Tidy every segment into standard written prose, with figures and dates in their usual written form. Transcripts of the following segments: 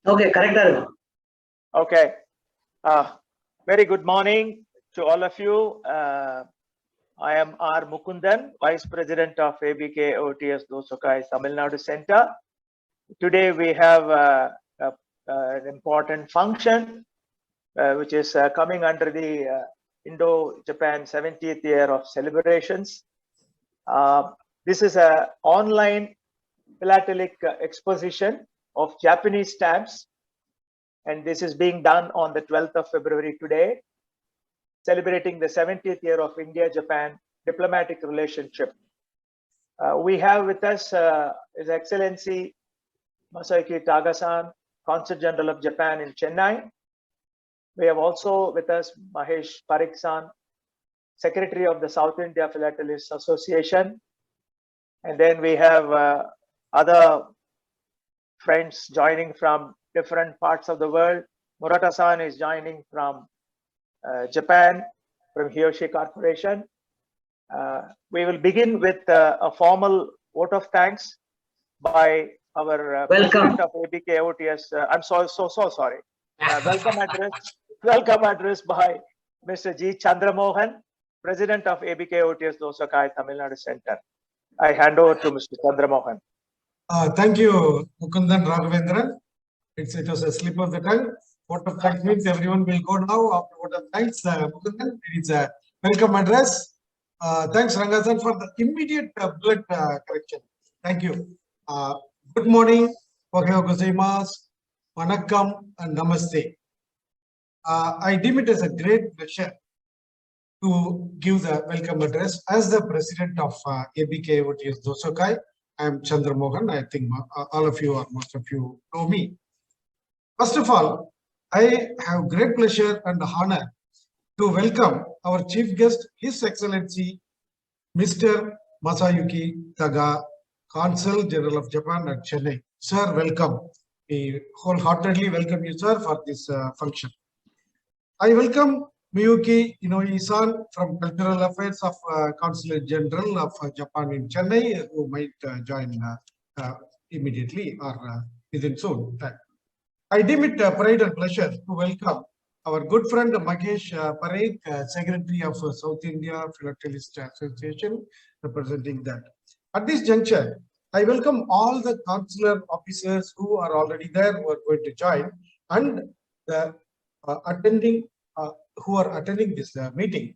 Okay, correct. Okay. Very good morning to all of you. I am R. Mukundan, Vice President of ABK OTS Dosokai Tamil Nadu Center. Today we have an important function which is coming under the Indo-Japan 70th year of celebrations. This is an online philatelic exposition of Japanese stamps, and this is being done on the 12th of February today, celebrating the 70th year of India-Japan diplomatic relationship. We have with us His Excellency Masayuki Taga-san, Consul General of Japan in Chennai. We have also with us Mahesh Parikh-san, Secretary of the South India Philatelists Association. And then we have other friends joining from different parts of the world. Murata-san is joining from Japan, from Hiyoshi Corporation. We will begin with a formal vote of thanks by our President of ABK OTS. I'm so sorry. Welcome address by Mr. G. Chandramohan, President of ABK OTS Dosakai Tamil Nadu Center. I hand over to Mr. Chandramohan. Thank you, Mukundan Raghavendran. It was a slip of the tongue. Vote of thanks means everyone will go now after vote of thanks. Mukundan, it's a welcome address. Thanks, Rangasan, for the immediate bullet correction. Thank you. Good morning, Ohayou gozaimasu, Vanakkam, and Namaste. I deem it as a great pleasure to give the welcome address as the President of ABK OTS Dosokai. I am Chandramohan. I think all of you or most of you know me. First of all, I have great pleasure and honor to welcome our chief guest, His Excellency Mr. Masayuki Taga, Consul General of Japan at Chennai. Sir, welcome. We wholeheartedly welcome you, sir, for this function. I welcome Miyuki Inoue-san from Cultural Affairs of Consulate General of Japan in Chennai, who might join immediately or within soon. I deem it a pride and pleasure to welcome our good friend Mahesh Parikh, Secretary of South India Philatelist Association, representing that. At this juncture, I welcome all the consular officers who are already there, who are going to join, and the who are attending this meeting.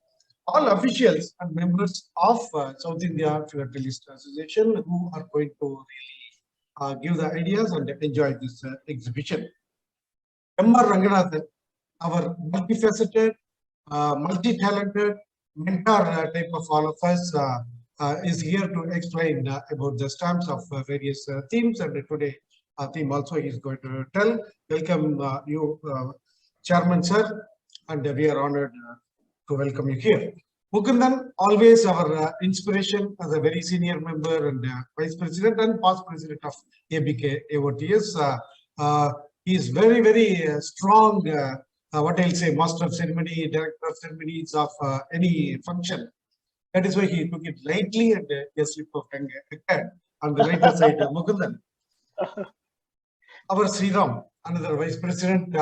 All officials and members of South India Philatelist Association who are going to really give the ideas and enjoy this exhibition. M.R. Ranganathan, our multifaceted, multi-talented mentor type of all of us, is here to explain about the stamps of various themes, and today theme also he is going to tell. Welcome you, Chairman Sir, and we are honored to welcome you here. Mukundan, always our inspiration as a very senior member and Vice President and past President of ABK AOTS. He is very, very strong, what I'll say, Master of Ceremony, Director of Ceremonies of any function. That is why he took it lightly and a slip of tongue on the lighter side, Mukundan. Our Sriram, another Vice President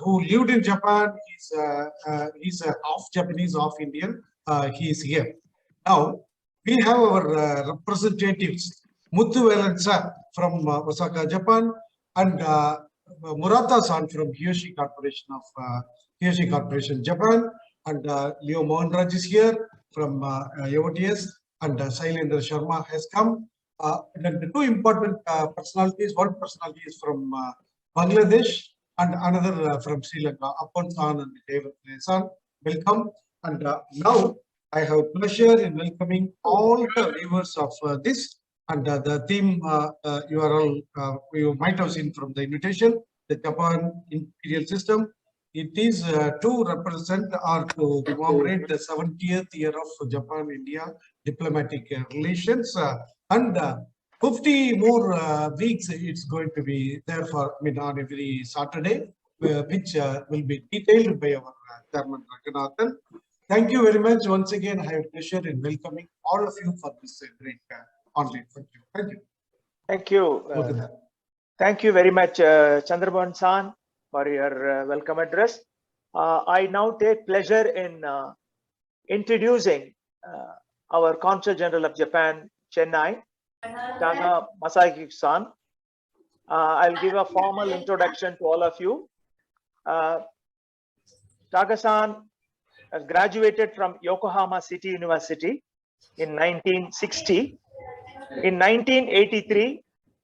who lived in Japan, he's half Japanese, half Indian. He is here. Now, we have our representatives, Muthuvelan sir from Osaka, Japan, and Murata-san from Hiyoshi Corporation of Hiyoshi Corporation, Japan, and Leo Mohanraj is here from AOTS, and Sailendra Sharma has come. And the two important personalities, one personality is from Bangladesh and another from Sri Lanka, Appan-san and Devan-san. Welcome. And now I have pleasure in welcoming all the viewers of this. And the theme you are all, you might have seen from the invitation, the Japan Imperial System. It is to represent or to commemorate the 70th year of Japan-India diplomatic relations. And 50 more weeks it's going to be there for, on every Saturday, which will be detailed by our Chairman Ranganathan. Thank you very much. Once again, I have pleasure in welcoming all of you for this great online function. Thank you. Thank you. Thank you very much, Chandramohan-san, for your welcome address. I now take pleasure in introducing our Consul General of Japan, Chennai, Taga Masaki-san. I'll give a formal introduction to all of you. Taga-san has graduated from Yokohama City University in 1960. In 1983,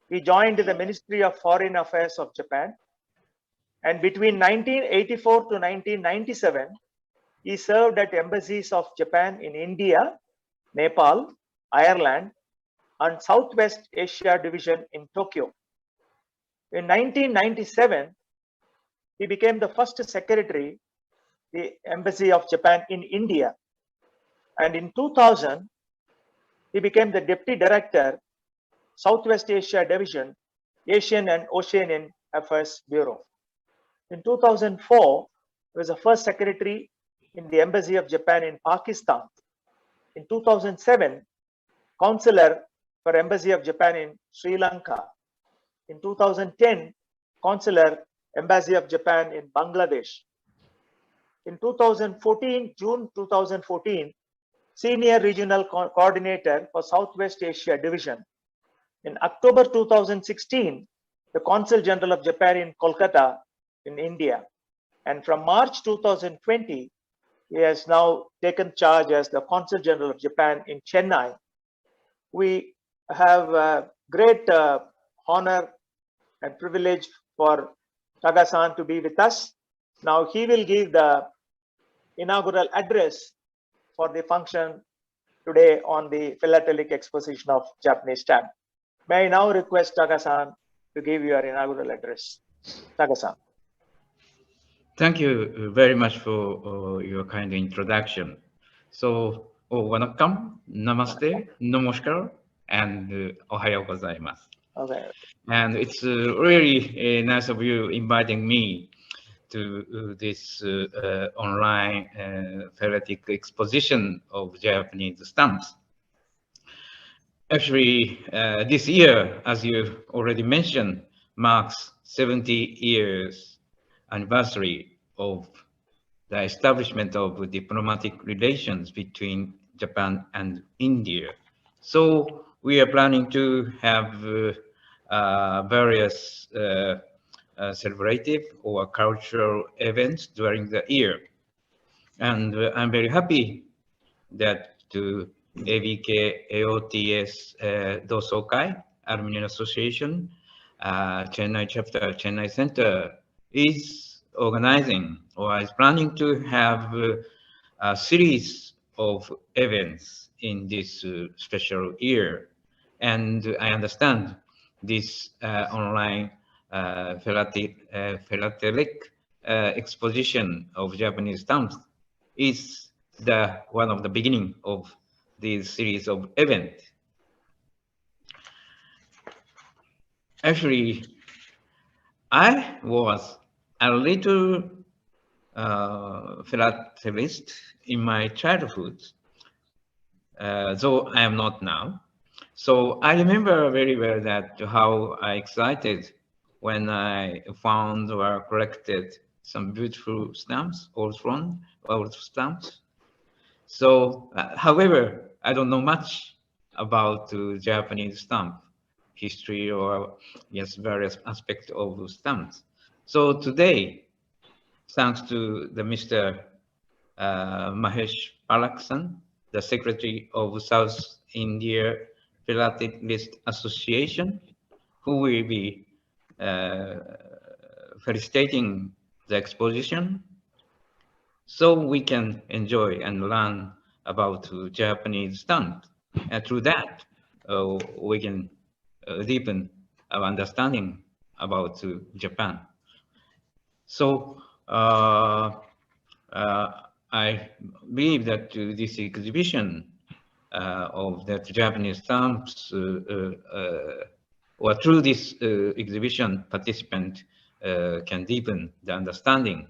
he joined the Ministry of Foreign Affairs of Japan. And between 1984 to 1997, he served at embassies of Japan in India, Nepal, Ireland, and Southwest Asia Division in Tokyo. In 1997, he became the first secretary, the Embassy of Japan in India. And in 2000, he became the Deputy Director, Southwest Asia Division, Asian and Oceanian Affairs Bureau. In 2004, he was the first secretary in the Embassy of Japan in Pakistan. In 2007, Counselor for Embassy of Japan in Sri Lanka. In 2010, Consular Embassy of Japan in Bangladesh. In 2014, June 2014, Senior Regional Coordinator for Southwest Asia Division. In October 2016, the Consul General of Japan in Kolkata in India. And from March 2020, he has now taken charge as the Consul General of Japan in Chennai. We have great honor and privilege for Taga-san to be with us. Now he will give the inaugural address for the function today on the philatelic exposition of Japanese stamp. May I now request Taga-san to give your inaugural address. Taga-san. Thank you very much for your kind introduction. So, welcome, namaste, namaskar, and ohayou gozaimasu. Okay. And it's really nice of you inviting me to this online philatelic exposition of Japanese stamps. Actually, this year, as you already mentioned, marks 70 years anniversary of the establishment of diplomatic relations between Japan and India. So we are planning to have various celebrative or cultural events during the year. And I'm very happy that ABK AOTS Dosokai Alumni Association, Chennai Chapter, Chennai Center is organizing or is planning to have a series of events in this special year. And I understand this online philatelic exposition of Japanese stamps is one of the beginning of this series of events. Actually, I was a little philatelist in my childhood, though I am not now. So I remember very well that how I excited when I found or collected some beautiful stamps, old stamps. So, however, I don't know much about Japanese stamp history or various aspects of stamps. So today, thanks to the Mr. Mahesh Parikh, the Secretary of South India Philatelist Association, who will be felicitating the exposition, so we can enjoy and learn about Japanese stamp. And through that, we can deepen our understanding about Japan. So I believe that this exhibition of the Japanese stamps, or through this exhibition, participant can deepen the understanding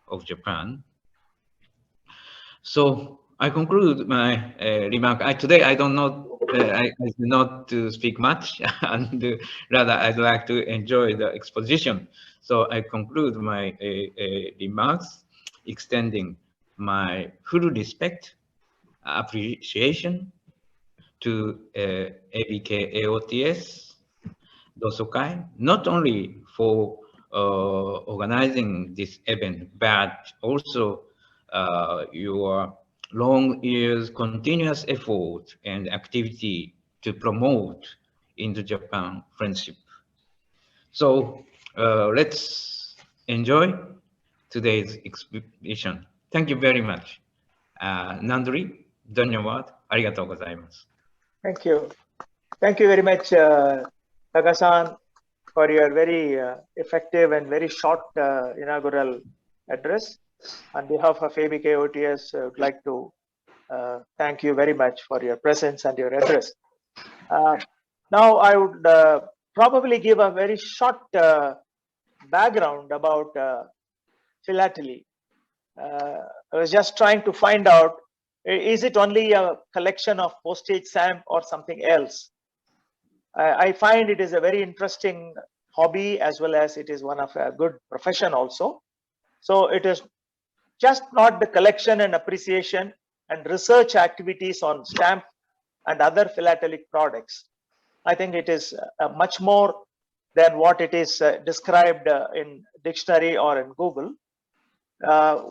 of Japan. So I conclude my remark. Today I don't know, I do not to speak much, and rather I'd like to enjoy the exposition. So I conclude my remarks, extending my full respect, appreciation to ABK AOTS Dosokai, not only for organizing this event, but also your long years continuous effort and activity to promote Indo-Japan friendship. So let's enjoy today's exhibition. Thank you very much. Nandri, धन्यवाद, arigatou gozaimasu. Thank you. Thank you very much, Taka-san, for your very effective and very short inaugural address. On behalf of ABK OTS, I would like to thank you very much for your presence and your address. Now, I would probably give a very short background about philately. I was just trying to find out, is it only a collection of postage stamp or something else? I find it is a very interesting hobby, as well as it is one of a good profession also. So it is just not the collection and appreciation and research activities on stamp and other philatelic products. I think it is much more than what it is described in dictionary or in Google.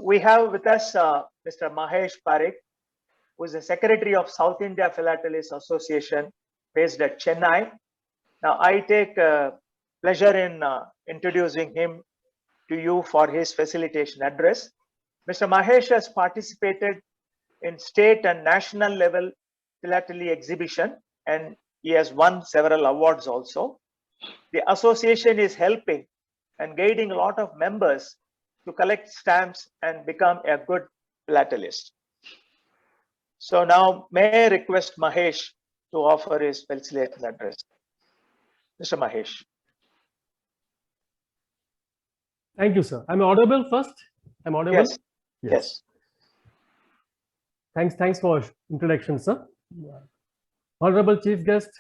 We have with us Mr. Mahesh Parikh, who is the Secretary of South India Philatelist Association based at Chennai. Now, I take pleasure in introducing him to you for his facilitation address. Mr. Mahesh has participated in state and national level philately exhibition, and he has won several awards also. The association is helping and guiding a lot of members to collect stamps and become a good philatelist. So now, may I request Mahesh to offer his facilitation address. Mr. Mahesh. Thank you, sir. I'm audible first? I'm audible? Yes. Yes. Thanks for introduction, sir. Honorable Chief Guest,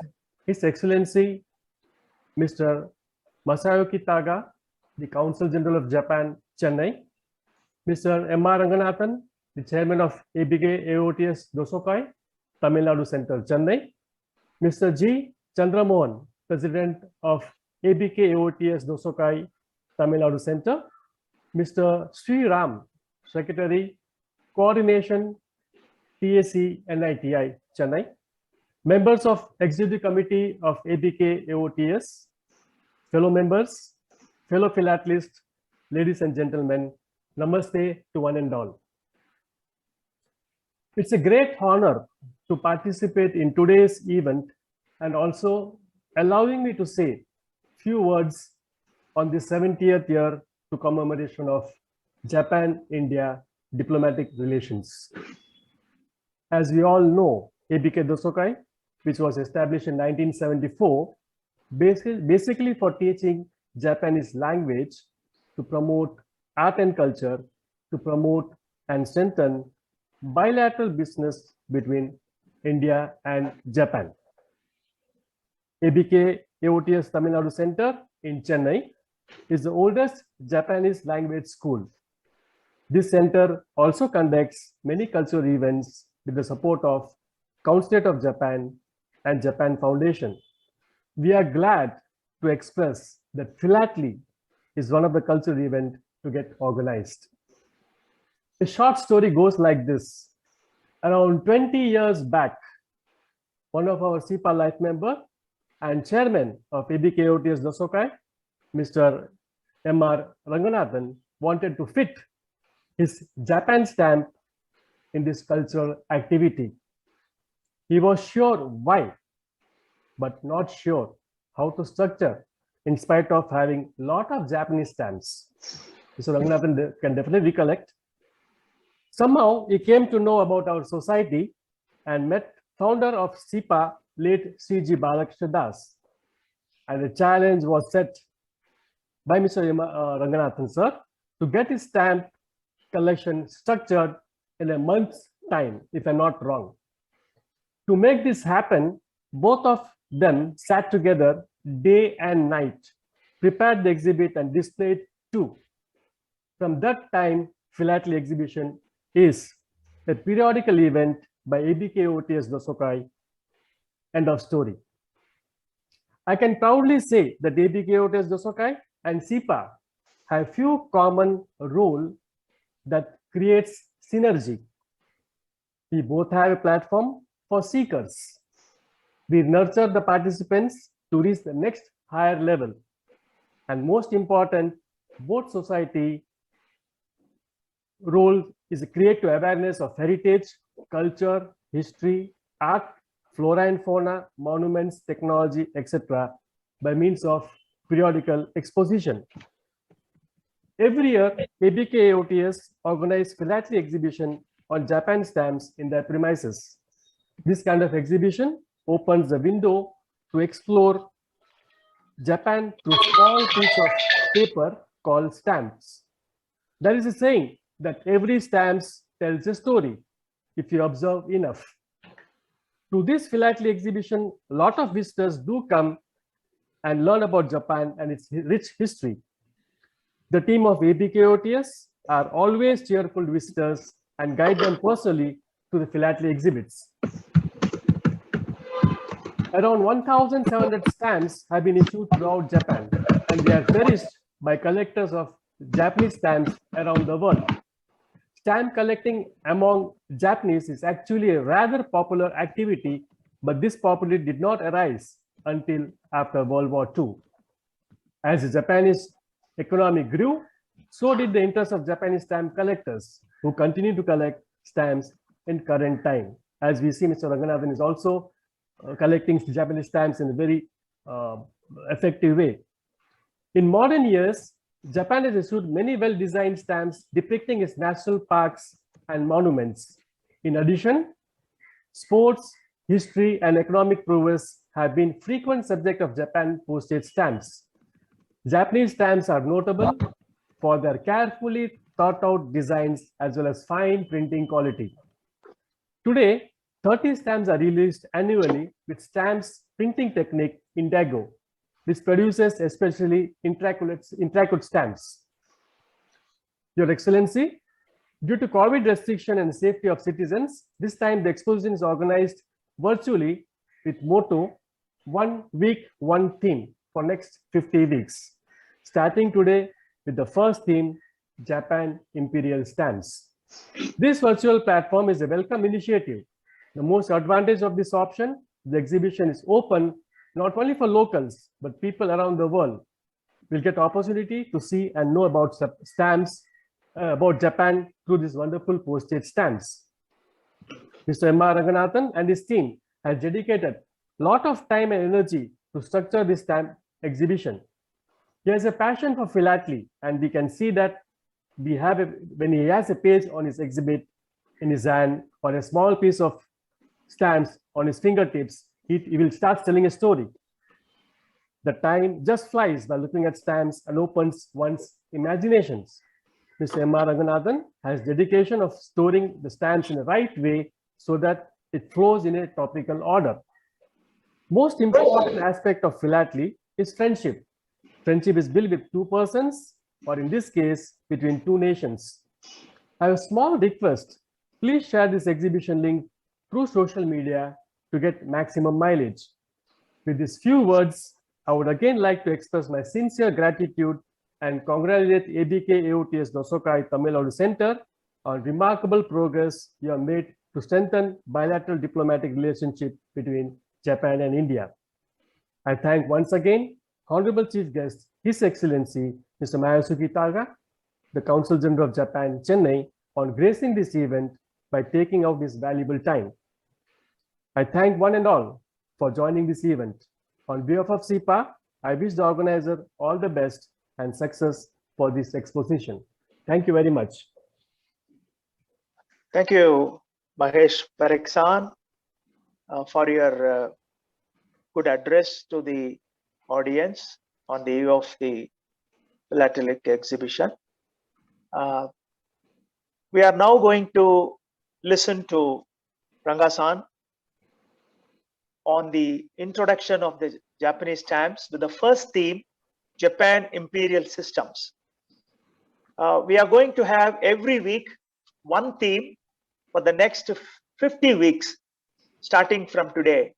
His Excellency, Mr. Masayuki Taga, the Consul General of Japan, Chennai, Mr. M.R. Ranganathan, the Chairman of ABK AOTS Dosokai, Tamil Nadu Center, Chennai, Mr. G. Chandramohan, President of ABK AOTS Dosokai, Tamil Nadu Center, Mr. Sri Ram, Secretary, Coordination, TAC NITI, Chennai, members of Executive Committee of ABK AOTS, fellow members, fellow philatelists, ladies and gentlemen, namaste to one and all. It's a great honor to participate in today's event and also allowing me to say few words on the 70th year to commemoration of Japan-India diplomatic relations. As we all know, ABK Dosokai, which was established in 1974, basically for teaching Japanese language, to promote art and culture, to promote and strengthen bilateral business between India and Japan. ABK AOTS Tamil Nadu Center in Chennai is the oldest Japanese language school. This center also conducts many cultural events with the support of Consulate of Japan and Japan Foundation. We are glad to express that philately is one of the cultural events to get organized. A short story goes like this. Around 20 years back, one of our SIPA life member and chairman of ABK AOTS Dosokai, Mr. M.R. Ranganathan, wanted to fit his Japan stamp in this cultural activity. He was sure why, but not sure how to structure in spite of having a lot of Japanese stamps. Mr. Ranganathan can definitely recollect. Somehow he came to know about our society and met founder of SIPA, late C.G. Balakrishna Das. And the challenge was set by Mr. Ranganathan sir to get his stamp collection structured in a month's time, if I'm not wrong. To make this happen, both of them sat together day and night, prepared the exhibit and displayed too. From that time, Philately exhibition is a periodical event by ABK OTS Dosokai. End of story. I can proudly say that ABK OTS Dosokai and SIPA have few common role that creates synergy. We both have a platform for seekers. We nurture the participants to reach the next higher level. And most important, both society role is to create awareness of heritage, culture, history, art, flora and fauna, monuments, technology, etc. by means of periodical exposition. Every year, ABK OTS organize philately exhibition on Japan stamps in their premises. This kind of exhibition opens the window to explore Japan through small piece of paper called stamps. There is a saying that every stamp tells a story if you observe enough. To this philately exhibition, a lot of visitors do come and learn about Japan and its rich history. The team of ABK OTS are always cheerful visitors and guide them personally to the philately exhibits. Around 1,700 stamps have been issued throughout Japan, and they are cherished by collectors of Japanese stamps around the world. Stamp collecting among Japanese is actually a rather popular activity, but this popularity did not arise until after World War II. As the Japanese economy grew, so did the interest of Japanese stamp collectors, who continue to collect stamps in current time. As we see, Mr. Ranganathan is also collecting Japanese stamps in a very effective way. In modern years, Japan has issued many well-designed stamps depicting its national parks and monuments. In addition, sports, history, and economic prowess have been frequent subject of Japan postage stamps. Japanese stamps are notable for their carefully thought-out designs as well as fine printing quality. Today, 30 stamps are released annually with stamps printing technique Indigo, which produces especially intricate stamps. Your Excellency, due to COVID restriction and safety of citizens, this time the exposition is organized virtually with motto, 1 week, 1 theme for next 50 weeks. Starting today with the first theme, Japan Imperial Stamps. This virtual platform is a welcome initiative. The most advantage of this option, the exhibition is open not only for locals, but people around the world will get opportunity to see and know about stamps, about Japan through this wonderful postage stamps. Mr. M.R. Ranganathan and his team has dedicated a lot of time and energy to structure this stamp exhibition. He has a passion for philately, and we can see that when he has a page on his exhibit in his hand or a small piece of stamps on his fingertips, he will start telling a story. The time just flies by looking at stamps and opens one's imaginations. Mr. M.R. Ranganathan has dedication of storing the stamps in the right way so that it flows in a topical order. Most important aspect of philately is friendship. Friendship is built with two persons, or in this case, between two nations. I have a small request. Please share this exhibition link through social media to get maximum mileage. With these few words, I would again like to express my sincere gratitude and congratulate ABK AOTS Dosokai Tamil Nadu Center on remarkable progress you have made to strengthen bilateral diplomatic relationship between Japan and India. I thank once again Honorable Chief Guest, His Excellency Mr. Mayasuke Taga, the Consul General of Japan, Chennai, on gracing this event by taking out this valuable time. I thank one and all for joining this event. On behalf of SIPA, I wish the organizer all the best and success for this exposition. Thank you very much. Thank you, Mahesh Parikh for your good address to the audience on the eve of the philatelic exhibition. We are now going to listen to Rangasan on the introduction of the Japanese stamps with the first theme, Japan Imperial Systems. We are going to have every week one theme for the next 50 weeks, starting from today.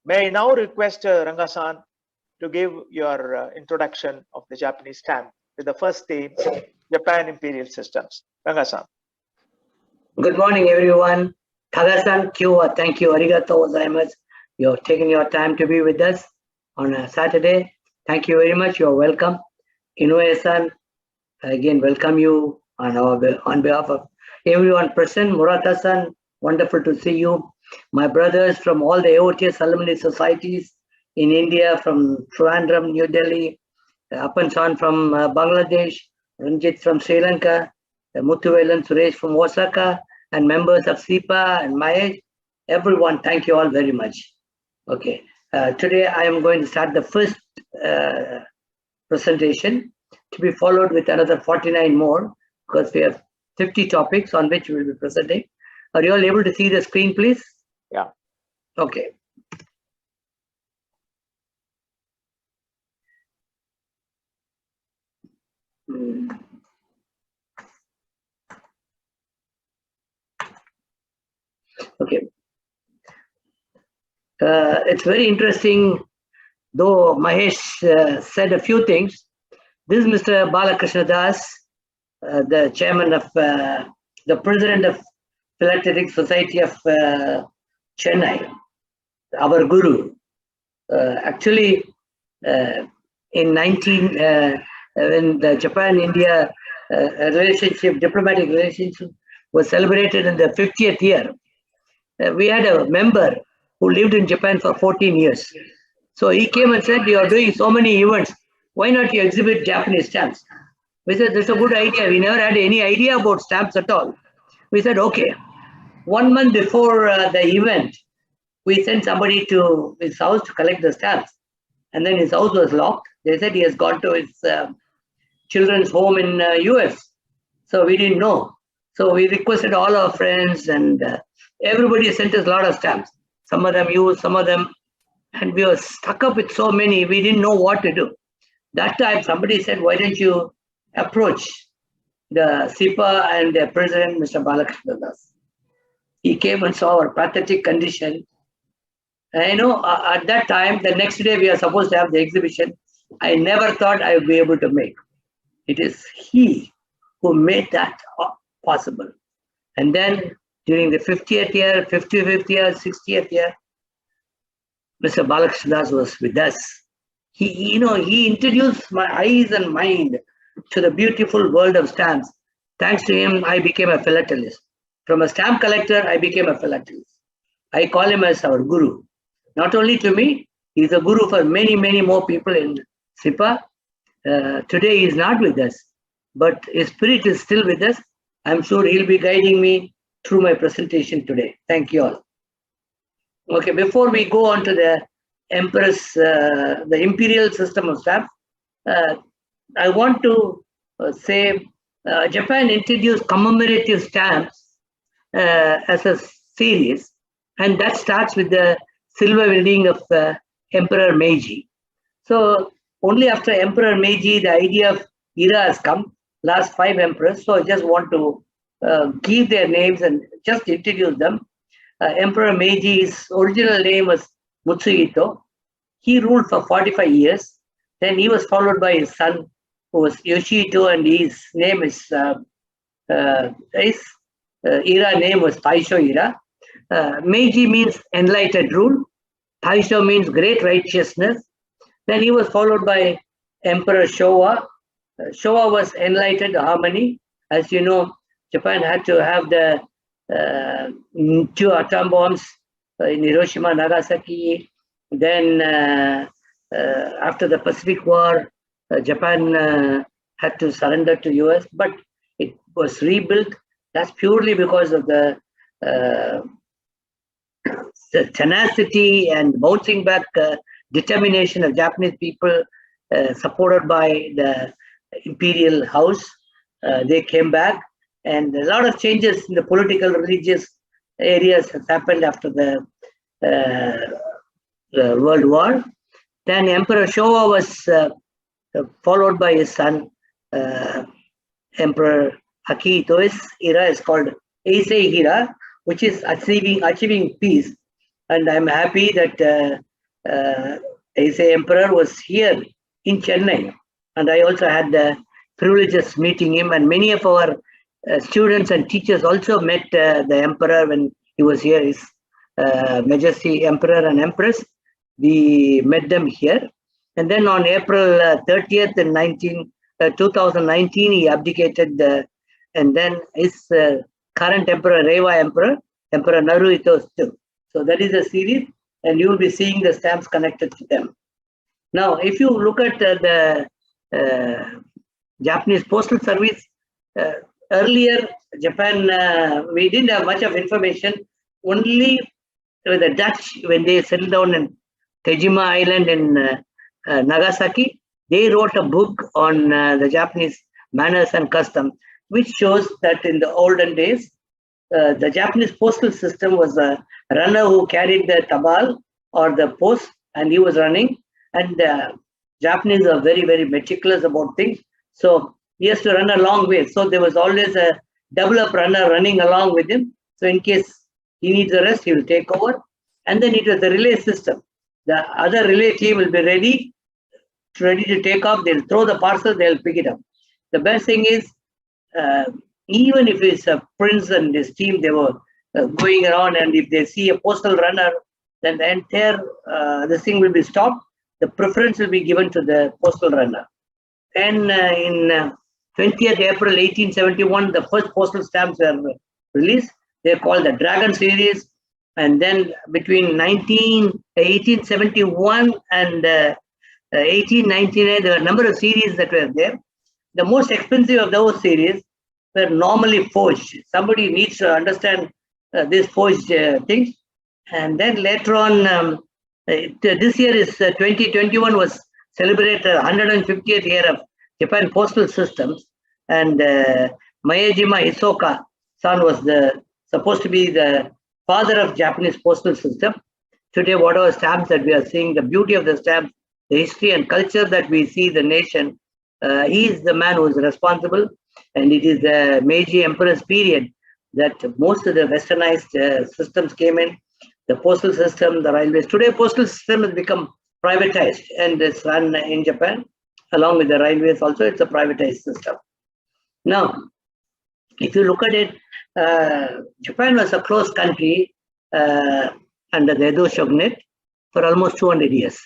May I now request Rangasan to give your introduction of the Japanese stamp with the first theme, Japan Imperial Systems. Rangasan. Good morning, everyone. Tagasan, thank you, arigato gozaimasu. You're taking your time to be with us on a Saturday. Thank you very much. You're welcome. Inoue-san, again, welcome you on behalf of everyone present. Murata-san, wonderful to see you. My brothers from all the AOTS alumni societies in India, from Trivandrum, New Delhi, Appan-san from Bangladesh, Ranjit from Sri Lanka, Muthuvelan Suresh from Osaka, and members of SIPA and Mahesh, everyone, thank you all very much. Okay, today I am going to start the first presentation, to be followed with another 49 more, because we have 50 topics on which we will be presenting. Are you all able to see the screen, please? Yeah. Okay. Okay. It's very interesting, though Mahesh said a few things. This is Mr. Balakrishna Das, the chairman of, the president of Philatelic Society of Chennai, our guru. Actually, in when the Japan-India relationship, diplomatic relationship was celebrated in the 50th year, we had a member who lived in Japan for 14 years. So he came and said, you are doing so many events, why not you exhibit Japanese stamps? We said, that's a good idea. We never had any idea about stamps at all. We said, okay. 1 month before the event, we sent somebody to his house to collect the stamps. And then his house was locked. They said he has gone to his children's home in US. So we didn't know. So we requested all our friends, and everybody sent us a lot of stamps. Some of them used, some of them, and we were stuck up with so many, we didn't know what to do. That time somebody said, why don't you approach the SIPA and the president, Mr. Balakrishna Das. He came and saw our pathetic condition. And at that time, the next day we are supposed to have the exhibition. I never thought I would be able to make. It is he who made that possible. And then during the 50th year, 55th year, 60th year, Mr. Balakrishna Das was with us. He introduced my eyes and mind to the beautiful world of stamps. Thanks to him, I became a philatelist. From a stamp collector, I became a philatelist. I call him as our guru. Not only to me, he's a guru for many, many more people in SIPA. Today he is not with us, but his spirit is still with us. I'm sure he'll be guiding me through my presentation today. Thank you all. Okay, before we go on to the Empress, the imperial system of stamps, I want to say Japan introduced commemorative stamps as a series, and that starts with the silver wedding of Emperor Meiji. So only after Emperor Meiji, the idea of era has come, last 5 emperors. So I just want to give their names and just introduce them. Emperor Meiji's original name was Mutsuhito. He ruled for 45 years. Then he was followed by his son, who was Yoshihito, and his name is, era name was Taisho era. Meiji means enlightened rule. Taisho means great righteousness. Then he was followed by Emperor Showa. Showa was enlightened harmony. As you know, Japan had to have the 2 atom bombs in Hiroshima, Nagasaki. Then after the Pacific War, Japan had to surrender to US, but it was rebuilt. That's purely because of the tenacity and bouncing back determination of Japanese people, supported by the imperial house. They came back, And a lot of changes in the political, religious areas has happened after the World War. Then Emperor Showa was followed by his son, Emperor Akihito's era is called Eisei era, which is achieving peace. And I'm happy that Eisei Emperor was here in Chennai. And I also had the privilege of meeting him. And many of our students and teachers also met the Emperor when he was here, His Majesty Emperor and Empress. We met them here. And then on April 30th in 2019, he abdicated, and then his current Emperor, Reiwa Emperor, Emperor Naruhito too. So that is a series, and you will be seeing the stamps connected to them. Now, if you look at the Japanese Postal Service, earlier Japan, we didn't have much of information. Only the Dutch, when they settled down in Tejima Island in Nagasaki, they wrote a book on the Japanese manners and custom, which shows that in the olden days, the Japanese postal system was a runner who carried the tabal or the post, and he was running. And Japanese are very, very meticulous about things. So he has to run a long way. So there was always a double-up runner running along with him. So in case he needs a rest, he will take over. And then it was the relay system. The other relay team will be ready to take off. They'll throw the parcel, they'll pick it up. The best thing is, even if it's a prince and his team, they were going around, and if they see a postal runner, then the entire this thing will be stopped. The preference will be given to the postal runner. And in 20th April 1871, the first postal stamps were released. They're called the Dragon series. And then between 1871 and 1899, there were a number of series that were there. The most expensive of those series were normally forged. Somebody needs to understand these forged things. And then later on, this year is 2021 was celebrated 150th year of Japan Postal Systems. And Maejima Hisoka-san was supposed to be the father of Japanese postal system. Today, whatever stamps that we are seeing, the beauty of the stamps, the history and culture that we see the nation, he is the man who is responsible. And it is the Meiji Emperor's period that most of the westernized systems came in. The postal system, the railways. Today, postal system has become privatized and it's run in Japan. Along with the railways also, it's a privatized system. Now, if you look at it, Japan was a closed country under the Edo shogunate for almost 200 years.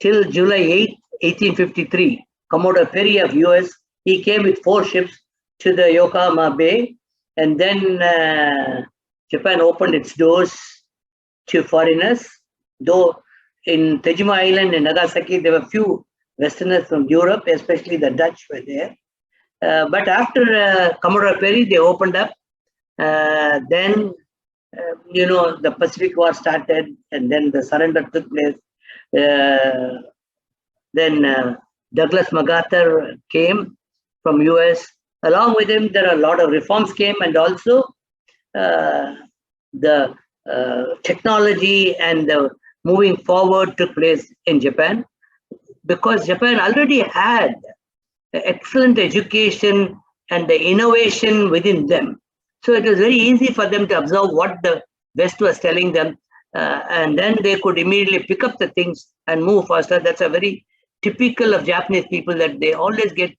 Till July 8, 1853, Commodore Perry of US, he came with 4 ships to the Yokohama Bay, and then Japan opened its doors to foreigners. Though in Tejima Island in Nagasaki, there were few Westerners from Europe, especially the Dutch were there. But after Commodore Perry, they opened up. Then, the Pacific War started, and then the surrender took place. Then Douglas MacArthur came from US. Along with him, there are a lot of reforms came, and also the technology and the moving forward took place in Japan, because Japan already had excellent education and the innovation within them. So it was very easy for them to observe what the West was telling them, and then they could immediately pick up the things and move faster. That's a very typical of Japanese people, that they always get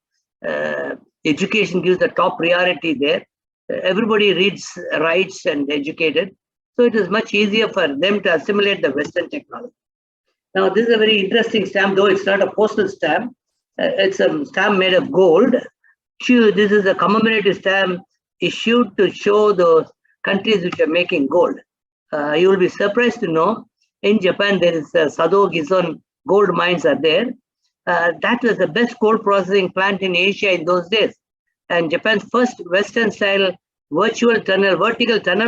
education gives the top priority there. Everybody reads, writes, and educated. So it is much easier for them to assimilate the Western technology. Now, this is a very interesting stamp, though it's not a postal stamp. It's a stamp made of gold. This is a commemorative stamp issued to show the countries which are making gold. You will be surprised to know, in Japan, there is Sado Gizon gold mines are there. That was the best gold processing plant in Asia in those days. And Japan's first Western-style vertical tunnel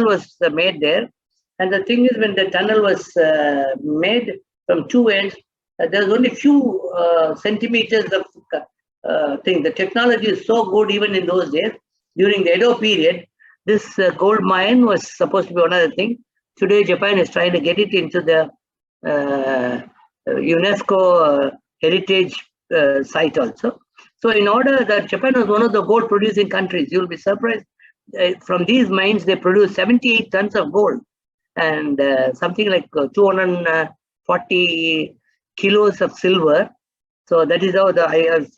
was made there. And the thing is, when the tunnel was made from 2 ends, there was only few centimeters of thing. The technology is so good even in those days. during the Edo period, this gold mine was supposed to be one other thing. Today, Japan is trying to get it into the UNESCO heritage site also. So in order that Japan was one of the gold producing countries, you'll be surprised. From these mines, they produce 78 tons of gold and something like 240 kilos of silver. So that is how I've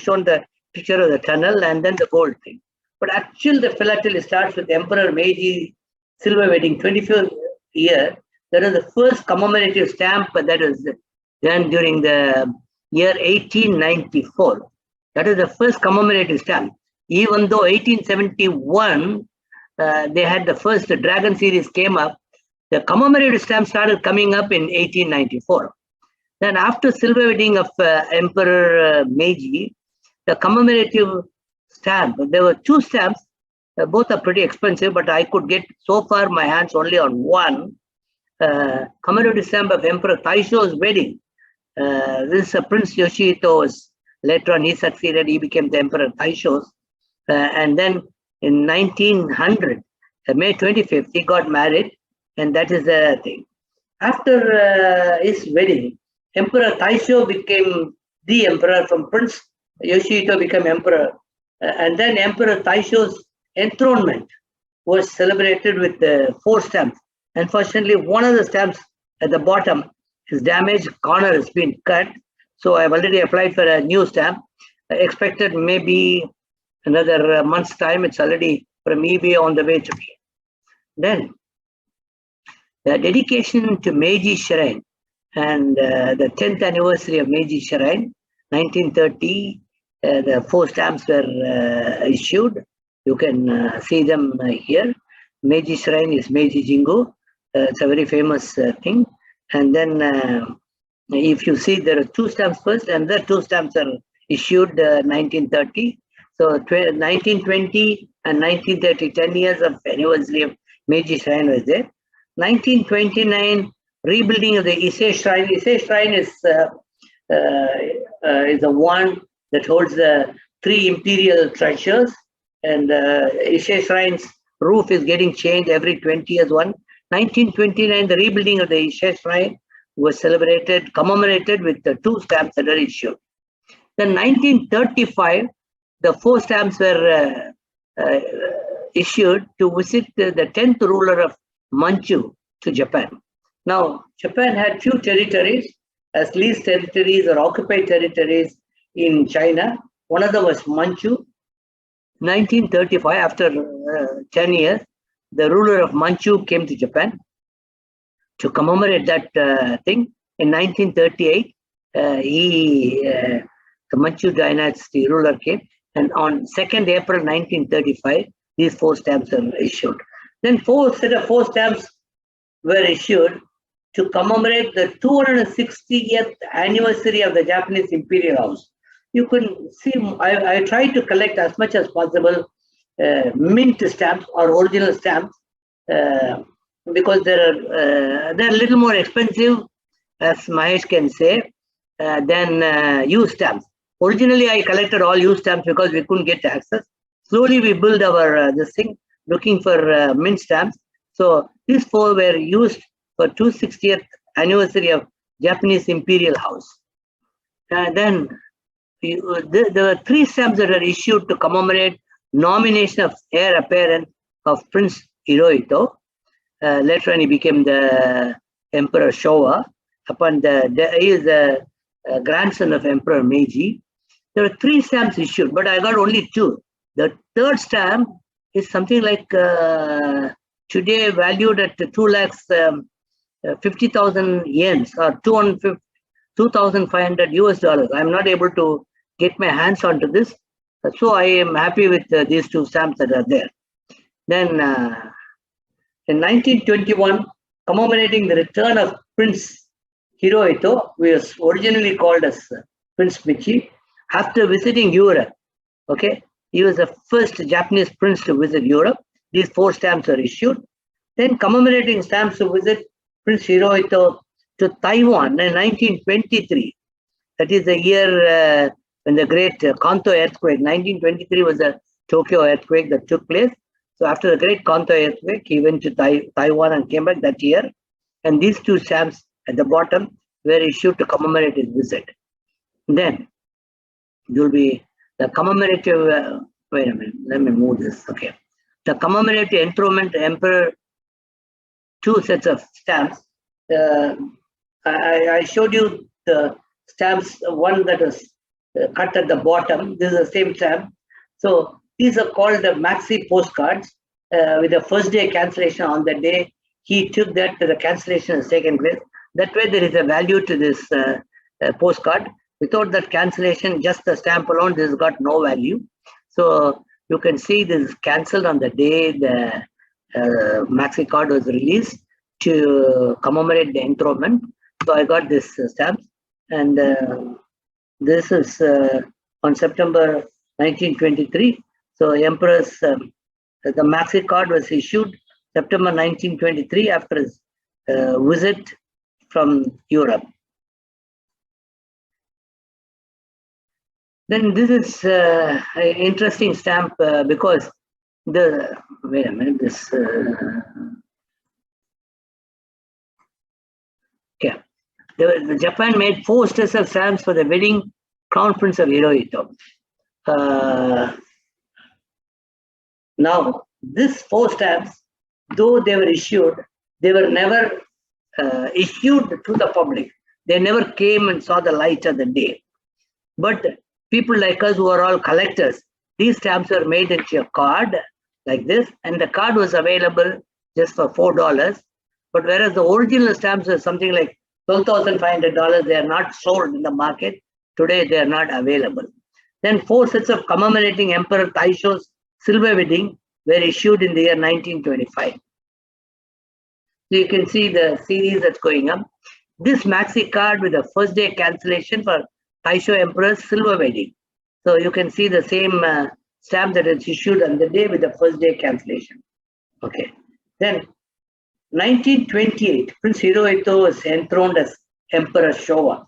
shown the picture of the tunnel and then the gold thing. But actually the philately starts with Emperor Meiji silver wedding, 25th year. That is the first commemorative stamp that was done during the year 1894. That is the first commemorative stamp. Even though 1871, they had the first Dragon series came up, the commemorative stamp started coming up in 1894. Then after silver wedding of Emperor Meiji, the commemorative stamp, there were two stamps, both are pretty expensive, but I could get so far my hands only on one, commemorative stamp of Emperor Taisho's wedding. This Prince Yoshihito was later on, he succeeded, he became the Emperor Taisho. And then in 1900, May 25th, he got married, and that is the thing. After his wedding, Emperor Taisho became the emperor. From Prince Yoshihito became emperor. And then Emperor Taisho's enthronement was celebrated with 4 stamps. Unfortunately, one of the stamps at the bottom is damaged, corner has been cut. So I've already applied for a new stamp. I expected maybe another month's time. It's already from eBay on the way to me. Then the dedication to Meiji Shrine and the 10th anniversary of Meiji Shrine, 1930, the 4 stamps were issued. You can see them here. Meiji Shrine is Meiji Jingu. It's a very famous thing. And then if you see, there are 2 stamps first, and the 2 stamps are issued 1930. So 1920 and 1930, 10 years of anniversary of Meiji Shrine was there. 1929, rebuilding of the Ise Shrine. Ise Shrine is the one that holds the 3 imperial treasures, and Ise Shrine's roof is getting changed every 20 years one. 1929, the rebuilding of the Ise Shrine was celebrated, commemorated with the 2 stamps that are issued. Then 1935, the 4 stamps were issued to visit the 10th ruler of Manchu to Japan. Now, Japan had few territories as leased territories or occupied territories in China. One of them was Manchu. 1935, after 10 years, the ruler of Manchu came to Japan to commemorate that thing. In 1938, the Manchu dynasty ruler came, and on 2nd April 1935, these 4 stamps were issued. Then 4 stamps were issued to commemorate the 260th anniversary of the Japanese Imperial House. You can see, I tried to collect as much as possible mint stamps or original stamps because they're a little more expensive, as Mahesh can say, than used stamps. Originally, I collected all used stamps because we couldn't get access. Slowly, we built our this thing, looking for mint stamps. So these 4 were used for 260th anniversary of Japanese Imperial House. Then there were 3 stamps that were issued to commemorate nomination of heir apparent of Prince Hirohito. Later on, he became the Emperor Showa. He is the grandson of Emperor Meiji. There were 3 stamps issued, but I got only 2. The 3rd stamp is something like today valued at 2,50,000 yens or 2,500 US dollars. I'm not able to get my hands onto this. So I am happy with these 2 stamps that are there. Then in 1921, commemorating the return of Prince Hirohito, who was originally called as Prince Michi, after visiting Europe. Okay, he was the first Japanese prince to visit Europe. These 4 stamps are issued. Then commemorating stamps to visit Prince Hirohito to Taiwan in 1923. That is the year when the great Kanto earthquake, 1923 was the Tokyo earthquake that took place. So after the Great Kanto earthquake, he went to Taiwan and came back that year. And these two stamps at the bottom were issued to commemorate his visit. Then there will be the commemorative, wait a minute, let me move this, okay. The commemorative enthronement emperor, two sets of stamps. I showed you the stamps, one that was cut at the bottom. This is the same stamp. So these are called the Maxi Postcards with the first day cancellation on the day he took that to the cancellation has taken place. That way there is a value to this postcard. Without that cancellation, just the stamp alone, this has got no value. So you can see this is cancelled on the day the Maxi card was released to commemorate the enthronement. So I got this stamp, and this is on September 1923. So Emperor's the Maxi card was issued September 1923 after his visit from Europe. Then this is an interesting stamp because the, wait a minute, this, okay. The Japan made 4 special stamps for the wedding Crown Prince of Hirohito. Now, these 4 stamps, though they were issued, they were never issued to the public. They never came and saw the light of the day. But people like us who are all collectors, these stamps were made into a card like this, and the card was available just for $4. But whereas the original stamps were something like $12,500, they are not sold in the market. Today, they are not available. Then 4 sets of commemorating Emperor Taisho's silver wedding were issued in the year 1925. So you can see the series that's going up. This Maxi card with the first day cancellation for Taisho Emperor's silver wedding. So you can see the same stamp that is issued on the day with the first day cancellation. Okay. Then 1928, Prince Hirohito was enthroned as Emperor Showa.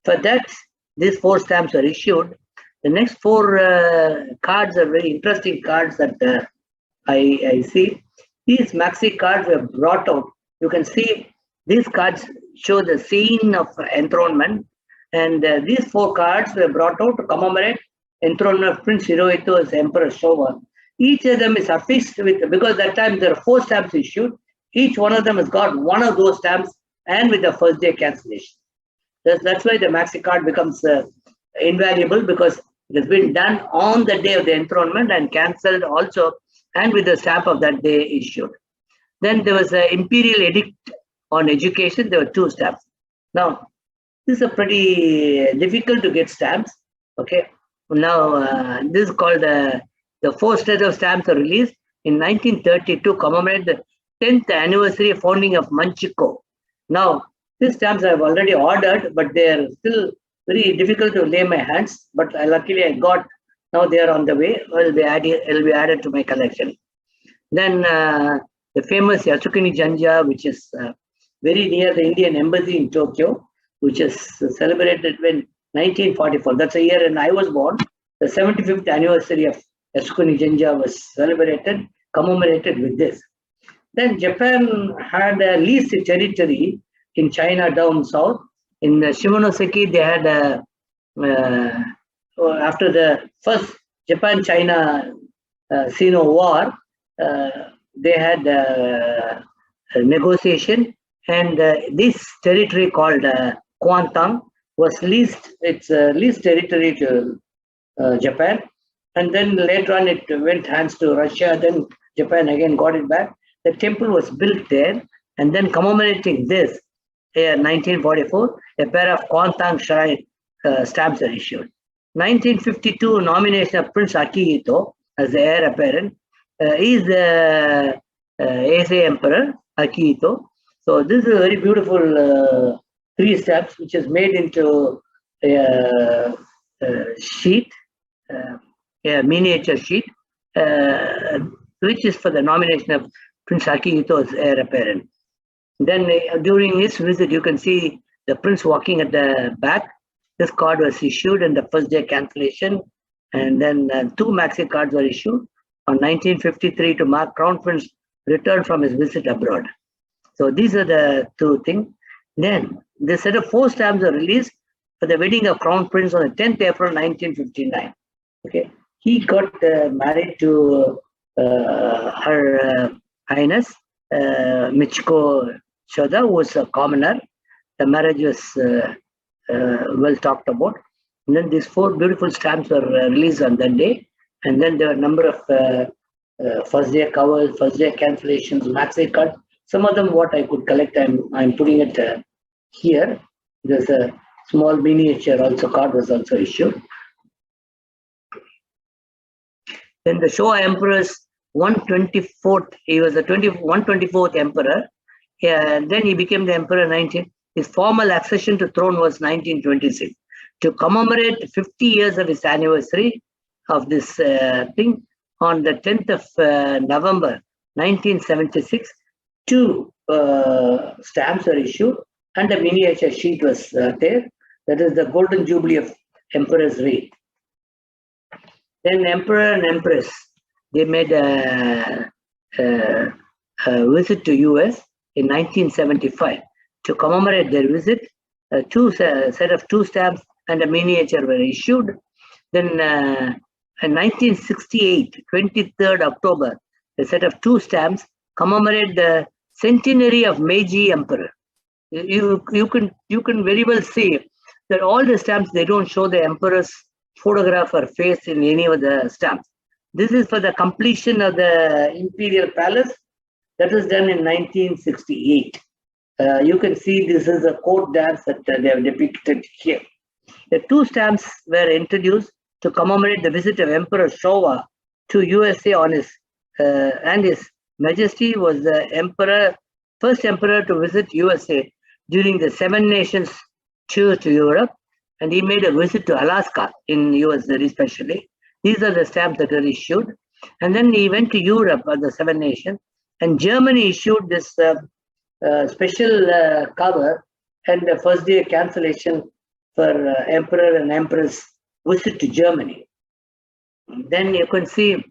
For that, these 4 stamps were issued. The next 4 cards are very interesting cards that I see. These Maxi cards were brought out. You can see these cards show the scene of enthronement, and these 4 cards were brought out to commemorate enthronement of Prince Hirohito as Emperor Showa. Each of them is affixed with, because that time there are 4 stamps issued, each one of them has got one of those stamps and with the first day cancellation. That's why the Maxi card becomes invaluable, because it has been done on the day of the enthronement and cancelled also, and with the stamp of that day issued. Then there was an imperial edict on education. There were 2 stamps. Now, this is a pretty difficult to get stamps. Okay. Now, this is called the 4 sets of stamps are released in 1930 to commemorate the 10th anniversary of founding of Manchukuo. Now, these stamps I have already ordered, but they are still very difficult to lay my hands. But luckily I got, now they are on the way. Will be added to my collection. Then the famous Yasukuni Janja, which is very near the Indian Embassy in Tokyo, which is celebrated in 1944. That's the year when I was born. The 75th anniversary of Yasukuni Janja was celebrated, commemorated with this. Then Japan had a leased territory in China down south. In Shimonoseki, they had after the first Japan-China Sino War, they had a negotiation, and this territory called Kuantang was leased. It's leased territory to Japan, and then later on it went hands to Russia. Then Japan again got it back. The temple was built there, and then commemorating this, in 1944, a pair of Kuantang shrine stamps are issued. 1952 nomination of Prince Akihito as the heir apparent. He is the Eisei Emperor Akihito. So this is a very beautiful 3 stamps, which is made into a sheet, a miniature sheet, which is for the nomination of Prince Akihito as heir apparent. Then during his visit, you can see the prince walking at the back. This card was issued and the first day cancellation. And then 2 Maxi cards were issued on 1953 to mark Crown Prince returned from his visit abroad. So these are the 2 things. Then the set of 4 stamps were released for the wedding of Crown Prince on the 10th April 1959. Okay, he got married to Her Highness Michiko Shoda, who was a commoner. The marriage was well talked about. And then these 4 beautiful stamps were released on that day. And then there were a number of first day covers, first day cancellations, maxi cards. Some of them what I could collect, I'm putting it here. There's a small miniature also card was also issued. Then the Showa Emperor's 124th, he was the 124th emperor. And then he became the emperor 19. His formal accession to throne was 1926. To commemorate 50 years of his anniversary of this thing, on the 10th of November 1976, 2 stamps were issued and a miniature sheet was there. That is the Golden Jubilee of Emperor's reign. Then Emperor and Empress, they made a visit to US in 1975. To commemorate their visit, set of 2 stamps and a miniature were issued. Then in 1968, 23rd October, a set of 2 stamps commemorate the centenary of Meiji Emperor. You can very well see that all the stamps, they don't show the emperor's photograph or face in any of the stamps. This is for the completion of the Imperial Palace. That was done in 1968. You can see this is a court dance that they have depicted here. The 2 stamps were introduced to commemorate the visit of Emperor Showa to USA on his and His Majesty was the first emperor to visit USA during the 7 Nations tour to Europe, and he made a visit to Alaska in US especially. These are the stamps that were issued. And then he went to Europe at the 7 Nations, and Germany issued this special cover and the first day cancellation for Emperor and Empress visit to Germany. Then you can see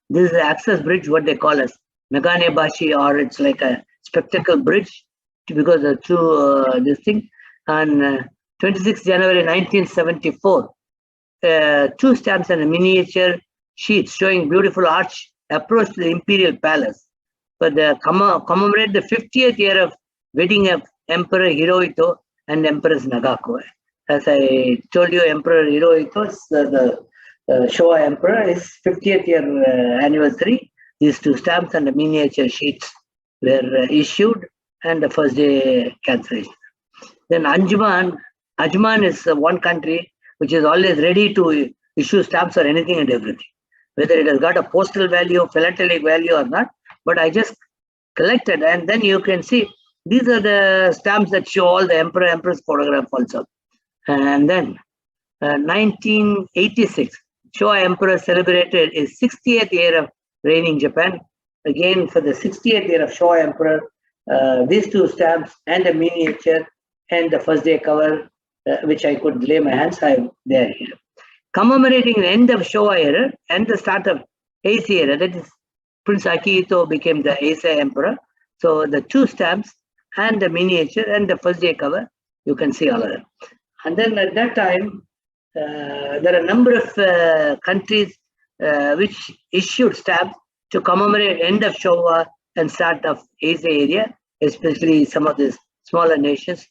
this is the access bridge, what they call as Meganebashi, or it's like a spectacle bridge, because of 2 this thing. On 26 January 1974, 2 stamps and a miniature sheet showing beautiful arch approach to the Imperial Palace. But commemorate the 50th year of wedding of Emperor Hirohito and Empress Nagako. As I told you, Emperor Hirohito, the Showa Emperor, is 50th year anniversary. These 2 stamps and the miniature sheets were issued, and the first day cancellation. Then Ajman is one country which is always ready to issue stamps for anything and everything, whether it has got a postal value, philatelic value or not. But I just collected, and then you can see these are the stamps that show all the Emperor Empress photograph also. And then 1986, Showa Emperor celebrated his 60th year of reigning Japan. Again, for the 60th year of Showa Emperor, these 2 stamps and a miniature and the first day cover, which I could lay my hands, they are here. Commemorating the end of Showa era and the start of Heisei era, that is, Prince Akihito became the Heisei Emperor. So the 2 stamps and the miniature and the first day cover, you can see all of them. And then at that time, there are a number of countries which issued stamps to commemorate end of Showa and start of Heisei area, especially some of these smaller nations.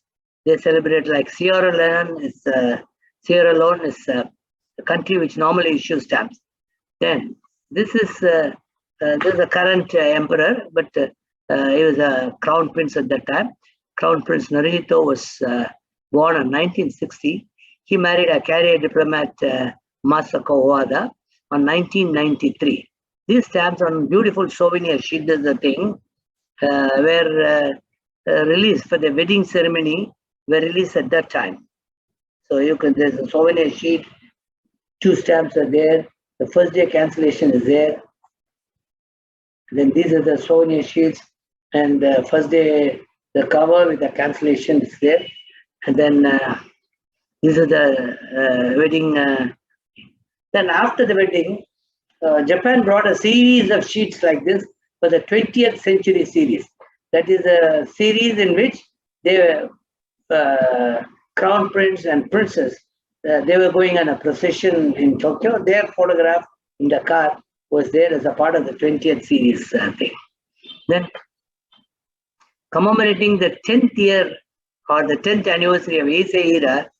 They celebrate, like Sierra Leone is a country which normally issues stamps. Then this is the current emperor, but he was a crown prince at that time. Crown Prince Naruhito was born in 1960. He married a career diplomat, Masako Owada, on 1993. These stamps on beautiful souvenir sheet, is the thing, were released for the wedding ceremony, were released at that time. So you can, there's a souvenir sheet, 2 stamps are there, the first day cancellation is there. Then these are the souvenir sheets, and the first day, the cover with the cancellation is there. And then these are the wedding Then after the wedding, Japan brought a series of sheets like this for the 20th century series. That is a series in which they crown prince and princess, they were going on a procession in Tokyo. Their photograph in the car was there as a part of the 20th series thing. Then commemorating the 10th year or the 10th anniversary of Heisei era,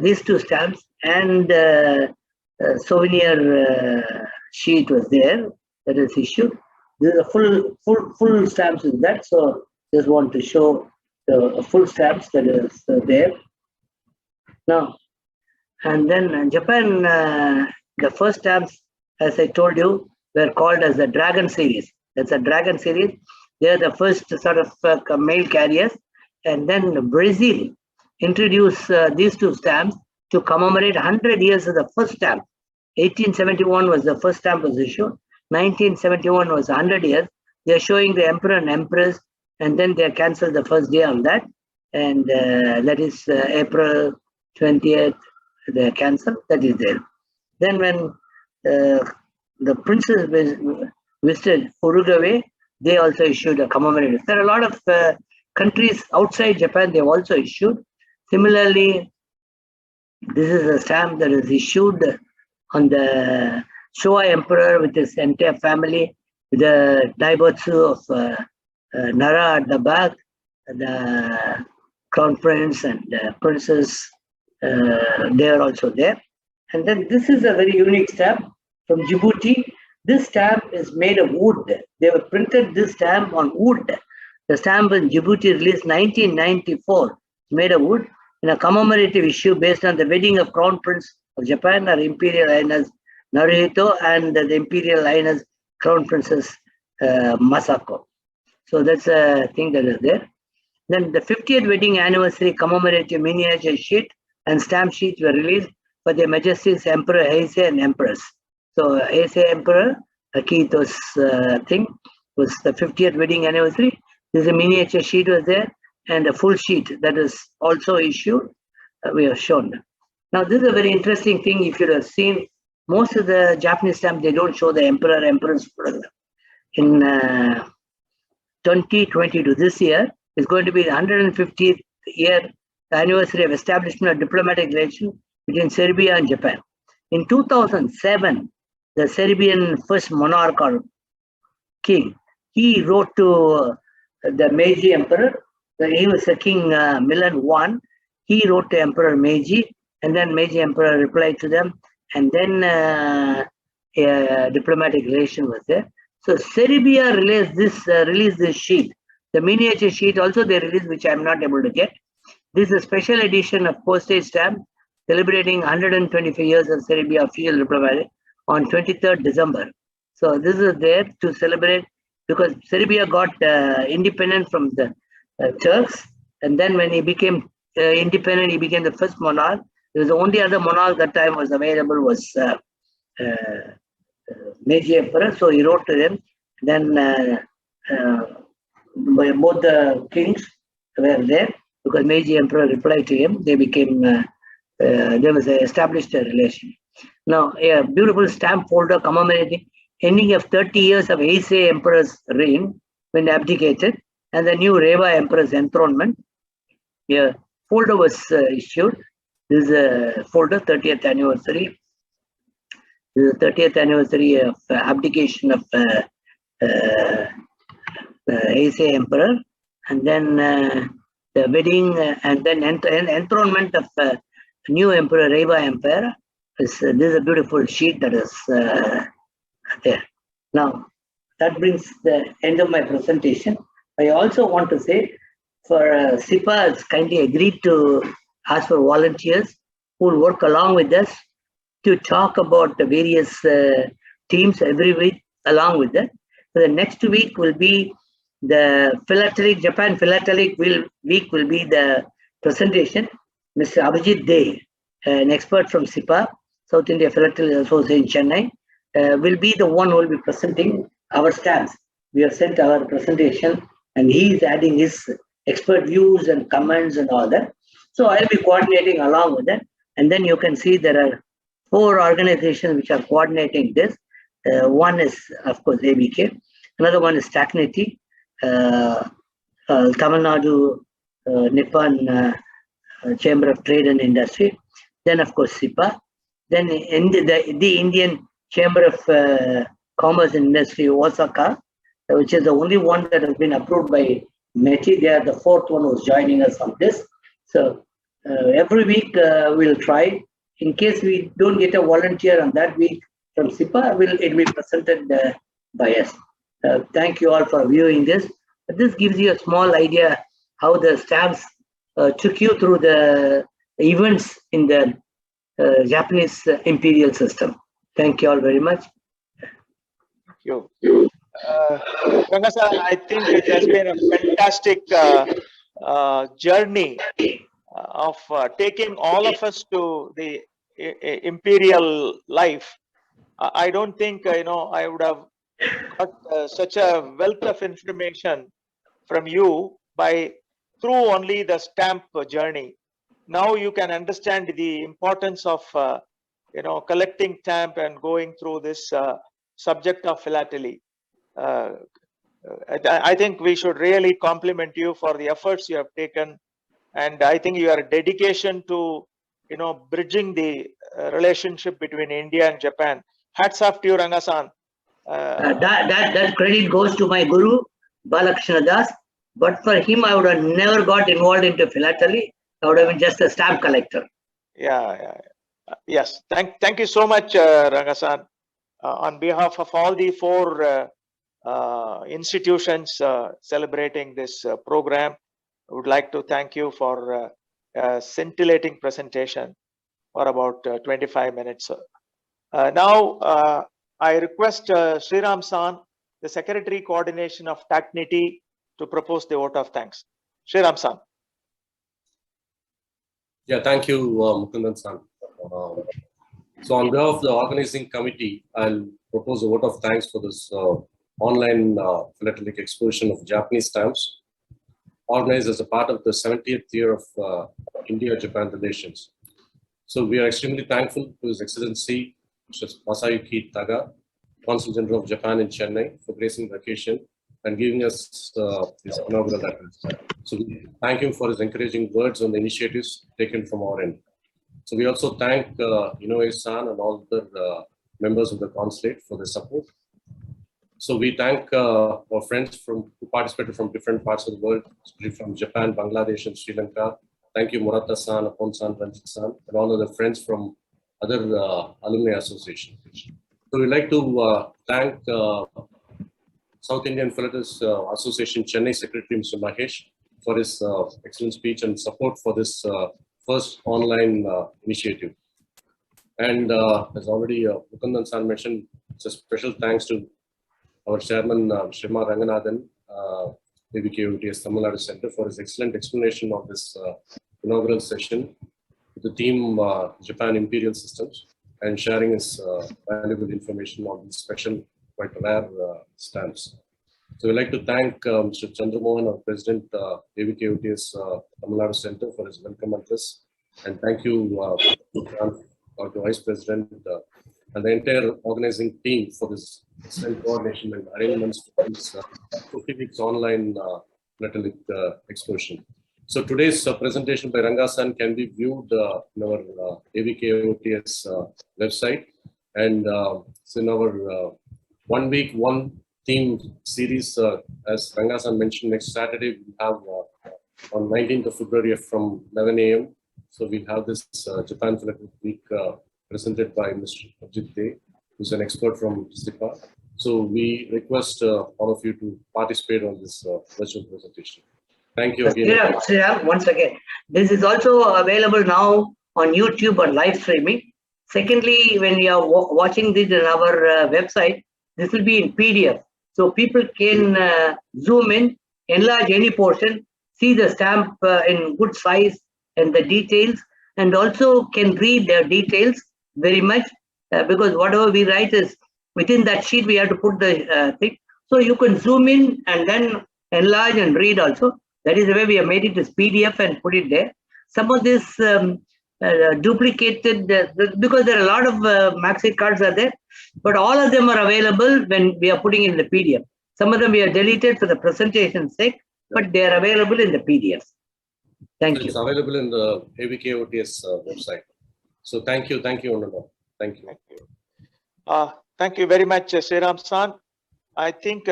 these two stamps and souvenir sheet was there that is issued. This is a full stamps in that, so just want to show the full stamps that is there. Now, and then Japan, the first stamps, as I told you, were called as the Dragon series. That's a Dragon series. They are the first sort of mail carriers. And then Brazil introduced these two stamps to commemorate 100 years of the first stamp. 1871 was the first stamp was issued. 1971 was 100 years. They're showing the emperor and empress, and then they cancelled the first day on that. And that is April 20th, they cancelled. That is there. Then when the princes visited Uruguay, they also issued a commemorative. There are a lot of countries outside Japan, they've also issued. Similarly, this is a stamp that is issued on the Showa Emperor with his entire family, with the Daibutsu of Nara at the back, the crown prince and princess, they are also there. And then this is a very unique stamp from Djibouti. This stamp is made of wood. They have printed this stamp on wood. The stamp in Djibouti released 1994, made of wood, in a commemorative issue based on the wedding of Crown Prince of Japan, Her Imperial Highness Naruhito, and the Imperial Highness Crown Princess Masako. So that's a thing that is there. Then the 50th wedding anniversary commemorative miniature sheet and stamp sheets were released for Their Majesties Emperor Heisei and Empress. So Heisei Emperor Akito's thing was the 50th wedding anniversary. There's a miniature sheet was there, and a full sheet that is also issued. We have shown. Now this is a very interesting thing. If you have seen most of the Japanese stamps, they don't show the emperor empress photograph. In 2022, this year is going to be the 150th year anniversary of establishment of diplomatic relations between Serbia and Japan. In 2007, the Serbian first monarch or king, he wrote to the Meiji Emperor. He was King Milan I. He wrote to Emperor Meiji, and then Meiji Emperor replied to them, and then a diplomatic relation was there. So Serbia released this sheet. The miniature sheet also they released, which I'm not able to get. This is a special edition of postage stamp celebrating 125 years of Serbia official diplomacy on 23rd December. So this is there to celebrate because Serbia got independent from the Turks, and then when he became independent, he became the first monarch. There was the only other monarch that time was available was Meiji Emperor, so he wrote to them. Then both the kings were there because Meiji Emperor replied to him. They became there was established a relation. Now a beautiful stamp folder commemorating ending of 30 years of Heisei Emperor's reign when abdicated and the new Reiwa Emperor's enthronement. A folder was issued. This is a folder, 30th anniversary. This is the 30th anniversary of abdication of Heisei Emperor, and then the wedding, and then enthronement of new Emperor Reiwa Emperor. This is a beautiful sheet that is there. Now, that brings the end of my presentation. I also want to say, for SIPA has kindly agreed to ask for volunteers who will work along with us to talk about the various themes every week along with that. So the next week will be the philatelic, Japan philatelic week will be the presentation. Mr. Abhijit Dey, an expert from SIPA, South India Philatelic Association in Chennai, will be the one who will be presenting our stamps. We have sent our presentation and he is adding his expert views and comments and all that. So I'll be coordinating along with that. And then you can see there are four organizations which are coordinating this. One is, of course, ABK. Another one is Stagnity, Tamil Nadu Nippon Chamber of Trade and Industry. Then, of course, SIPA. Then in the Indian Chamber of Commerce and Industry, Osaka, which is the only one that has been approved by METI. They are the fourth one who's joining us on this. So every week we'll try. In case we don't get a volunteer on that week from SIPA, it will be presented by us. Thank you all for viewing this. This gives you a small idea how the stamps took you through the events in the Japanese imperial system. Thank you all very much. Thank you. Ranga-san, I think it has been a fantastic journey of taking all of us to the imperial life. I don't think I would have got such a wealth of information from you through only the stamp journey. Now you can understand the importance of collecting stamp and going through this subject of philately. I think we should really compliment you for the efforts you have taken, and I think your dedication to bridging the relationship between India and Japan. Hats off to you, Ranga-san. That credit goes to my guru, Balakrishna Das. But for him, I would have never got involved into philately. I would have been just a stamp collector. Yes. Thank you so much, Ranga-san. On behalf of all the four institutions celebrating this program, I would like to thank you for a scintillating presentation for about 25 minutes. Now, I request Sriram San, the Secretary Coordination of TACNITI, to propose the vote of thanks. Sriram San. Yeah, thank you, Mukundan San. So on behalf of the organizing committee, I'll propose a vote of thanks for this online philatelic exposition of Japanese stamps, organized as a part of the 70th year of India-Japan relations. So we are extremely thankful to His Excellency, Mr. Masayuki Taga, Consul General of Japan in Chennai, for gracing the occasion and giving us his inaugural address. So we thank him for his encouraging words on the initiatives taken from our end. So we also thank Inoue-san and all the members of the consulate for their support. So we thank our friends who participated from different parts of the world, especially from Japan, Bangladesh, and Sri Lanka. Thank you, Murata-san, Apon-san, Ranjit-san, and all other friends from other alumni associations. So we'd like to thank South Indian Philatelists Association Chennai Secretary, Mr. Mahesh, for his excellent speech and support for this first online initiative. And as already Mukundan San mentioned, it's a special thanks to our chairman, Shrima Ranganathan, ABK UTS Tamil Nadu Center, for his excellent explanation of this inaugural session with the theme Japan Imperial Systems, and sharing his valuable information on these special, quite rare stamps. So we'd like to thank Mr. Chandramohan, our President, ABK UTS Tamil Nadu Center, for his welcome address. And thank you, our Vice President, and the entire organizing team for this excellent coordination and arrangements for this 50 weeks online philatelic exposition. So today's presentation by Ranga-san can be viewed in our ABK OTS website, and it's in our 1 week, 1 theme series. As Ranga-san mentioned, next Saturday we have on 19th of February from 11 a.m. So we'll have this Japan Philatelic Week presented by Mr. Ajit Dey, who's an expert from SIPA. So we request all of you to participate on this virtual presentation. Thank you again. Sriram, once again, this is also available now on YouTube or live streaming. Secondly, when you are watching this on our website, this will be in PDF. So people can zoom in, enlarge any portion, see the stamp in good size and the details, and also can read the details very much, because whatever we write is within that sheet, we have to put the thing. So you can zoom in and then enlarge and read also. That is the way we have made it as PDF and put it there. Some of this duplicated because there are a lot of Maxi cards are there, but all of them are available when we are putting in the PDF. Some of them we are deleted for the presentation sake, but they are available in the PDF. Thank It's you. available in the ABK OTS website. So thank you, Ananda. Thank you. Thank you. Thank you very much, Sriram-san. I think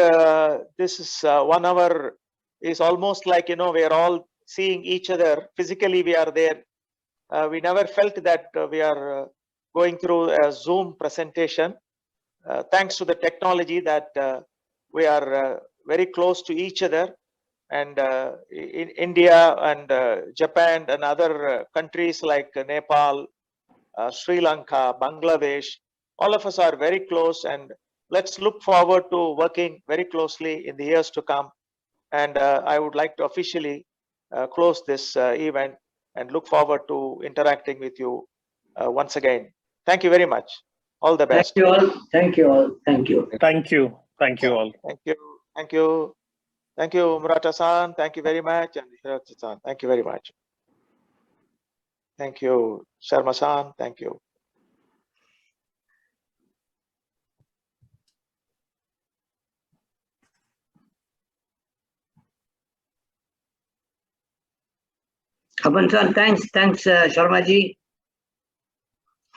this is 1 hour is almost like, we are all seeing each other. Physically, we are there. We never felt that we are going through a Zoom presentation. Thanks to the technology that we are very close to each other. And in India and Japan and other countries like Nepal, Sri Lanka, Bangladesh, all of us are very close, and let's look forward to working very closely in the years to come. And I would like to officially close this event and look forward to interacting with you once again. Thank you very much. All the best. Thank you all. Thank you all. Thank you. Thank you. Thank you all. Thank you. Thank you. Thank you, Murata-san. Thank you very much. And Hirata-san, thank you very much. Thank you, Sharma-san. Thank you. Aban-san, thanks, Sharma-ji.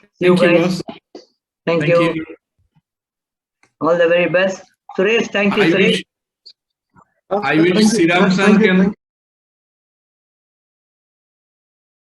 Thank you, guys. boss. Thank you. All the very best. Suresh, thank you, Suresh. I wish Sriram-san can